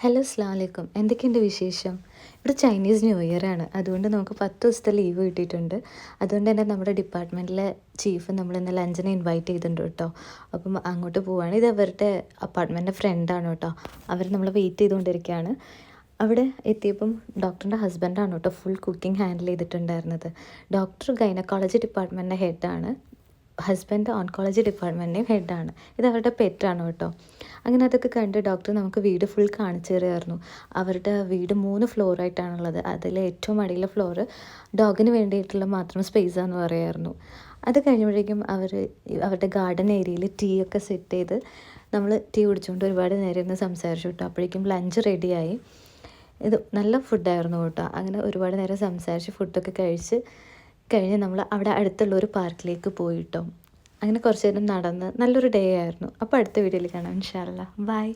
Hello അസ്സലാമു അലൈക്കും. എന്തൊക്കെയുണ്ട് വിശേഷം? ഇവിടെ ചൈനീസ് ന്യൂ ഇയർ ആണ്. അതുകൊണ്ട് നമുക്ക് 10 ദിവസത്തെ ലീവ് കിട്ടിയിട്ടുണ്ട്. അതുകൊണ്ട് തന്നെ നമ്മുടെ ഡിപ്പാർട്ട്മെൻറ്റിലെ ചീഫ് നമ്മളിന്ന് ലഞ്ചിന് ഇൻവൈറ്റ് ചെയ്തിട്ടുണ്ട് കേട്ടോ. അപ്പം അങ്ങോട്ട് പോവുകയാണ്. ഇത് അവരുടെ അപ്പാർട്ട്മെൻറ്റിൻ്റെ ഫ്രണ്ടാണ് കേട്ടോ. അവർ നമ്മളെ വെയിറ്റ് ചെയ്തുകൊണ്ടിരിക്കുകയാണ്. അവിടെ എത്തിയപ്പം ഡോക്ടറിൻ്റെ ഹസ്ബൻഡാണ് കേട്ടോ ഫുൾ കുക്കിംഗ് ഹാൻഡിൽ ചെയ്തിട്ടുണ്ടായിരുന്നത്. ഡോക്ടർ ഗൈനക്കോളജി ഡിപ്പാർട്ട്മെൻറ്റിൻ്റെ ഹെഡാണ്. ഹസ്ബൻഡ് ഓൺകോളജി ഡിപ്പാർട്ട്മെൻറ്റിൻ്റെയും ഹെഡാണ്. ഇത് അവരുടെ പെറ്റാണ് കേട്ടോ. അങ്ങനെ അതൊക്കെ കണ്ട് ഡോക്ടർ നമുക്ക് വീട് ഫുൾ കാണിച്ചു തരുമായിരുന്നു. അവരുടെ വീട് 3 ഫ്ലോറായിട്ടാണുള്ളത്. അതിൽ ഏറ്റവും അടിയിലെ ഫ്ലോറ് ഡോഗിന് വേണ്ടിയിട്ടുള്ള മാത്രം സ്പേസാന്ന് പറയുമായിരുന്നു. അത് കഴിഞ്ഞപ്പോഴേക്കും അവരുടെ ഗാർഡൻ ഏരിയയിൽ ടീ ഒക്കെ സെറ്റ് ചെയ്ത് നമ്മൾ ടീ കുടിച്ചുകൊണ്ട് ഒരുപാട് നേരം ഇരുന്ന് സംസാരിച്ചു കേട്ടോ. അപ്പോഴേക്കും ലഞ്ച് റെഡിയായി. ഇത് നല്ല ഫുഡായിരുന്നു കേട്ടോ. അങ്ങനെ ഒരുപാട് നേരം സംസാരിച്ച് ഫുഡൊക്കെ കഴിഞ്ഞ് നമ്മൾ അവിടെ അടുത്തുള്ള ഒരു പാർക്കിലേക്ക് പോയിട്ടോ. അങ്ങനെ കുറച്ച് നേരം നടന്ന് നല്ലൊരു ഡേ ആയിരുന്നു. അപ്പോൾ അടുത്ത വീഡിയോയിൽ കാണാം ഇൻഷാ അല്ലാ. ബൈ.